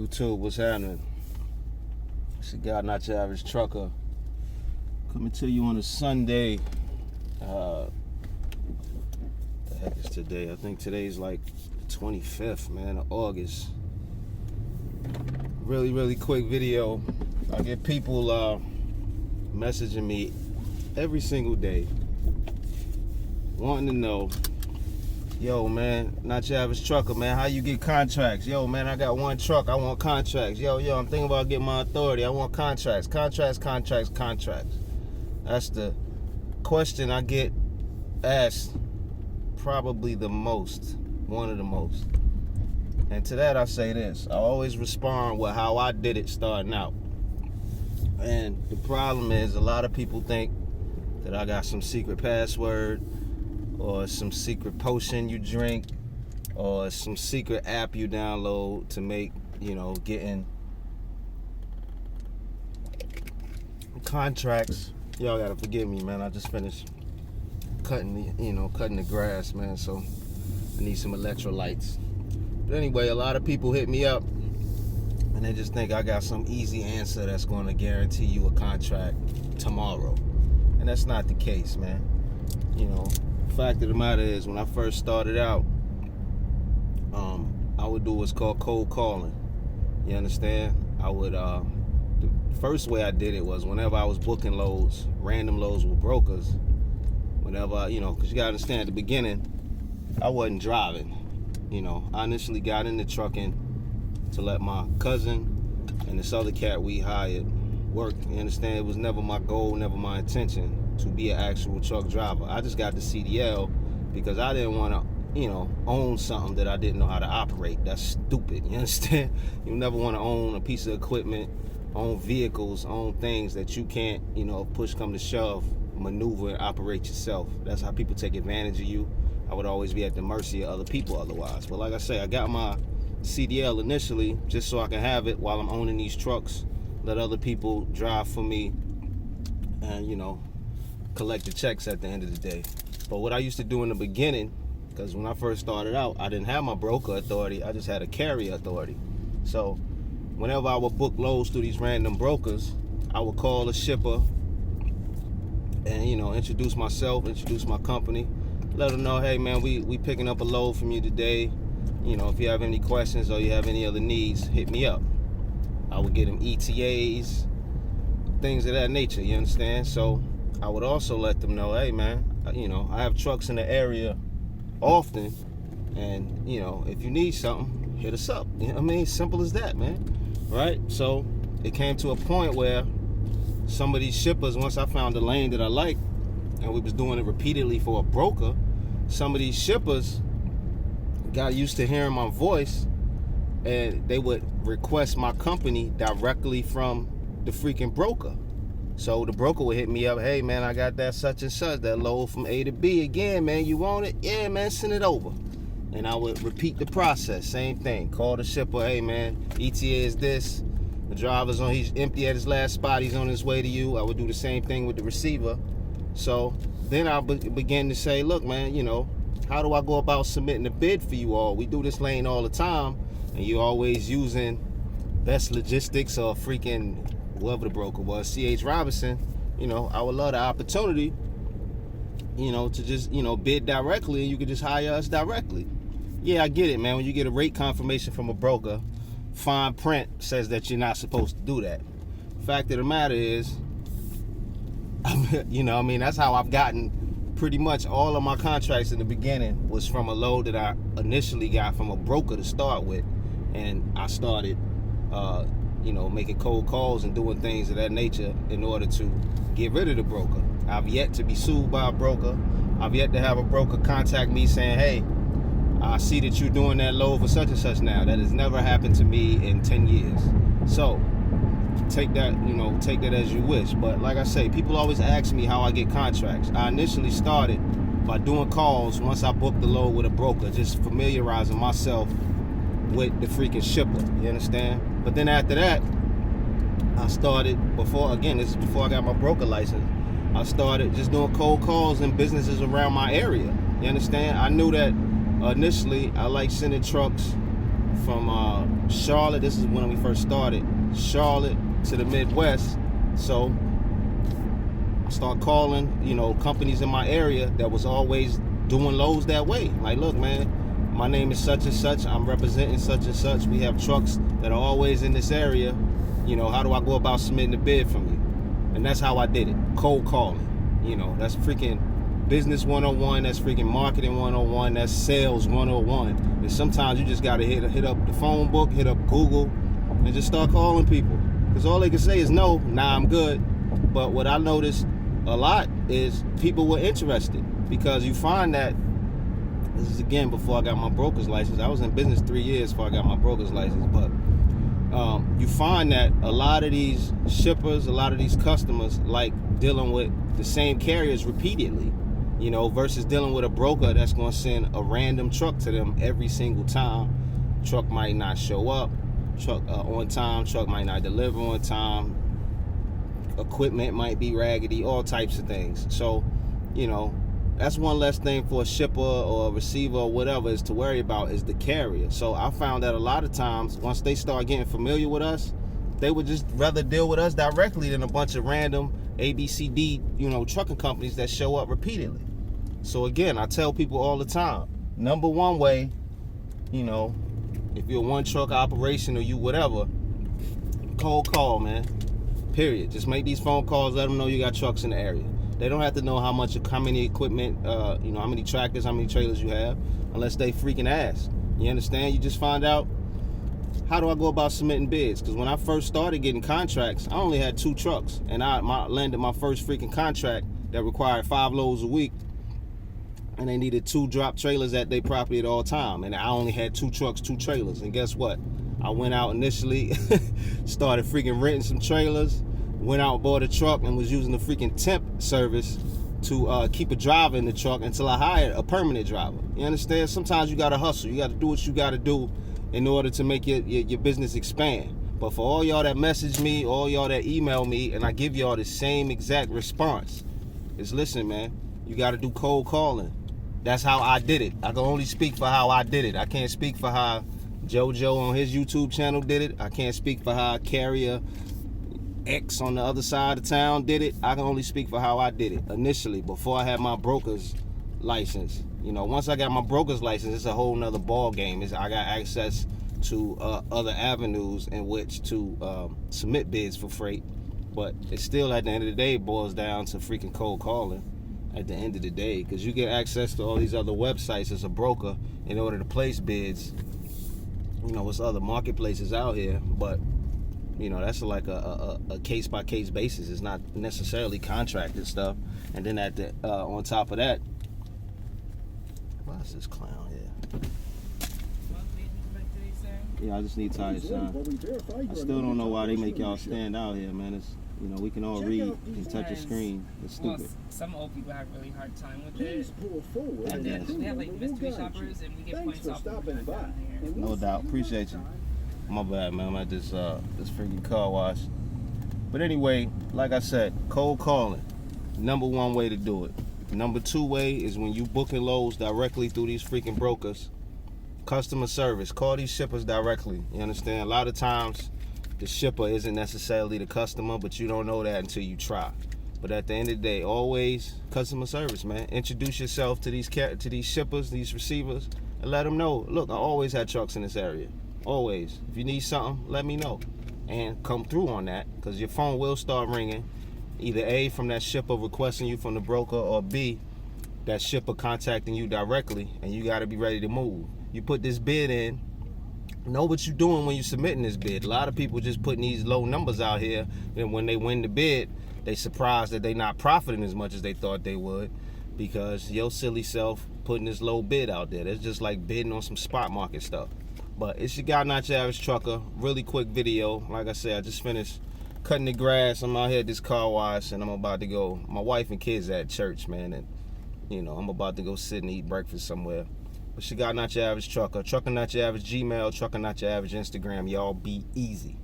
YouTube, what's happening? It's the guy, not your average trucker, coming to you on a Sunday. The heck is today? I think today's like the 25th, man, of August. Really quick video. I get people messaging me every single day, wanting to know, yo, man, not your average trucker, man, how you get contracts? Yo, man, I got one truck, I want contracts. Yo, I'm thinking about getting my authority, I want contracts. Contracts. That's the question I get asked probably the most, one of the most. And to that I say this, I always respond with how I did it starting out. And the problem is, a lot of people think that I got some secret password, or some secret potion you drink, or some secret app you download to make, getting contracts. Y'all gotta forgive me, man. I just finished cutting the grass, man, so I need some electrolytes. But anyway, a lot of people hit me up and they just think I got some easy answer that's gonna guarantee you a contract tomorrow. And that's not the case, man. Fact of the matter is, when I first started out, I would do what's called cold calling. You understand? I would, the first way I did it was whenever I was booking loads, random loads with brokers, whenever, because you gotta understand, at the beginning, I wasn't driving. I initially got into trucking to let my cousin and this other cat we hired work. You understand? It was never my goal, never my intention to be an actual truck driver. I just got the CDL because I didn't want to, own something that I didn't know how to operate. That's stupid. You understand? You never want to own a piece of equipment, own vehicles, own things that you can't, push come to shove, maneuver and operate yourself. That's how people take advantage of you. I would always be at the mercy of other people otherwise. But like I say, I got my CDL initially just so I can have it while I'm owning these trucks, let other people drive for me, and collect the checks at the end of the day. But what I used to do in the beginning, because when I first started out, I didn't have my broker authority, I just had a carrier authority. So whenever I would book loads through these random brokers, I would call a shipper and introduce myself, introduce my company, let them know, hey man, we picking up a load from you today. If you have any questions or you have any other needs, hit me up. I would get them ETAs, things of that nature, you understand? So I would also let them know, hey man, I have trucks in the area often, and if you need something, hit us up. Simple as that, man. Right? So it came to a point where some of these shippers, once I found a lane that I liked, and we was doing it repeatedly for a broker, some of these shippers got used to hearing my voice, and they would request my company directly from the freaking broker. So the broker would hit me up, hey man, I got that such and such, that load from A to B again, man, you want it? Yeah man, send it over. And I would repeat the process, same thing. Call the shipper, hey man, ETA is this, the driver's on, he's empty at his last spot, he's on his way to you. I would do the same thing with the receiver. So then I began to say, look man, how do I go about submitting a bid for you all? We do this lane all the time, and you're always using Best Logistics or freaking whoever the broker was, C.H. Robinson. I would love the opportunity, to just, bid directly, and you could just hire us directly. Yeah, I get it, man. When you get a rate confirmation from a broker, fine print says that you're not supposed to do that. Fact of the matter is, that's how I've gotten pretty much all of my contracts in the beginning was from a load that I initially got from a broker to start with. And I started, making cold calls and doing things of that nature in order to get rid of the broker. I've yet to be sued by a broker. I've yet to have a broker contact me saying, hey, I see that you're doing that load for such and such now. That has never happened to me in 10 years. So take that, take that as you wish. But like I say, people always ask me how I get contracts. I initially started by doing calls once I booked the load with a broker, just familiarizing myself with the freaking shipper, you understand? But then after that, I started, before I got my broker license, I started just doing cold calls in businesses around my area, you understand? I knew that initially I like sending trucks Charlotte. This is when we first started. Charlotte to the Midwest. So I start calling, you know, companies in my area that was always doing loads that way. Like, look, man, my name is such and such. I'm representing such and such. We have trucks that are always in this area. You know, how do I go about submitting a bid from you? And that's how I did it. Cold calling. You know, that's freaking business 101. That's freaking marketing 101. That's sales 101. And sometimes you just got to hit up the phone book, hit up Google, and just start calling people. Because all they can say is no, nah, I'm good. But what I noticed a lot is people were interested, because you find that, this is again before I got my broker's license. I was in business 3 years before I got my broker's license, but you find that a lot of these shippers, a lot of these customers like dealing with the same carriers repeatedly, you know, versus dealing with a broker that's going to send a random truck to them every single time. Truck might not show up, truck on time, truck might not deliver on time, equipment might be raggedy, all types of things. So, you know, that's one less thing for a shipper or a receiver or whatever is to worry about, is the carrier. So I found that a lot of times, once they start getting familiar with us, they would just rather deal with us directly than a bunch of random ABCD, you know, trucking companies that show up repeatedly. So again, I tell people all the time, number one way, you know, if you're a one truck operation or you whatever, cold call, man. Period. Just make these phone calls, let them know you got trucks in the area. They don't have to know how many equipment, you know, how many tractors, how many trailers you have, unless they freaking ask. You understand? You just find out, how do I go about submitting bids? Because when I first started getting contracts, I only had 2 trucks, and I landed my first freaking contract that required 5 loads a week, and they needed 2 drop trailers at their property at all time, and I only had 2 trucks, 2 trailers. And guess what? I went out initially, started freaking renting some trailers, went out, bought a truck, and was using the freaking temp service to keep a driver in the truck until I hired a permanent driver. You understand? Sometimes you gotta hustle. You gotta do what you gotta do in order to make your business expand. But for all y'all that message me, all y'all that email me, and I give y'all the same exact response, is listen, man, you gotta do cold calling. That's how I did it. I can only speak for how I did it. I can't speak for how JoJo on his YouTube channel did it. I can't speak for how Carrier X on the other side of town did it. I can only speak for how I did it initially, before I had my broker's license. You know, once I got my broker's license, it's a whole nother ball game. I got access to other avenues in which to submit bids for freight. But it's still, at the end of the day, boils down to freaking cold calling at the end of the day, because you get access to all these other websites as a broker in order to place bids. You know, there's other marketplaces out here, but you know, that's like a case-by-case basis. It's not necessarily contracted stuff. And then at the on top of that, why is this clown here? Yeah, I just need tires, son. I still don't know why they make y'all stand out here, man. It's, you know, we can all read and touch a screen. It's stupid. Well, some old people have really hard time with it. And then we have like mystery shoppers, and we get points off of that. No doubt. Appreciate you. My bad, man. I'm at this freaking car wash. But anyway, like I said, cold calling, number one way to do it. Number 2 way is when you booking loads directly through these freaking brokers. Customer service. Call these shippers directly. You understand? A lot of times, the shipper isn't necessarily the customer, but you don't know that until you try. But at the end of the day, always customer service, man. Introduce yourself to these shippers, these receivers, and let them know, look, I always had trucks in this area. Always. If you need something, let me know. And come through on that, because your phone will start ringing. Either A, from that shipper requesting you from the broker, or B, that shipper contacting you directly, and you got to be ready to move. You put this bid in, know what you're doing when you're submitting this bid. A lot of people just putting these low numbers out here, and when they win the bid, they surprised that they not profiting as much as they thought they would, because your silly self putting this low bid out there. That's just like bidding on some spot market stuff. But it's your guy, Not Your Average Trucker. Really quick video. Like I said, I just finished cutting the grass. I'm out here at this car wash, and I'm about to go. My wife and kids at church, man, and you know, I'm about to go sit and eat breakfast somewhere. But your guy, Not Your Average Trucker. Trucker Not Your Average Gmail. Trucker Not Your Average Instagram. Y'all be easy.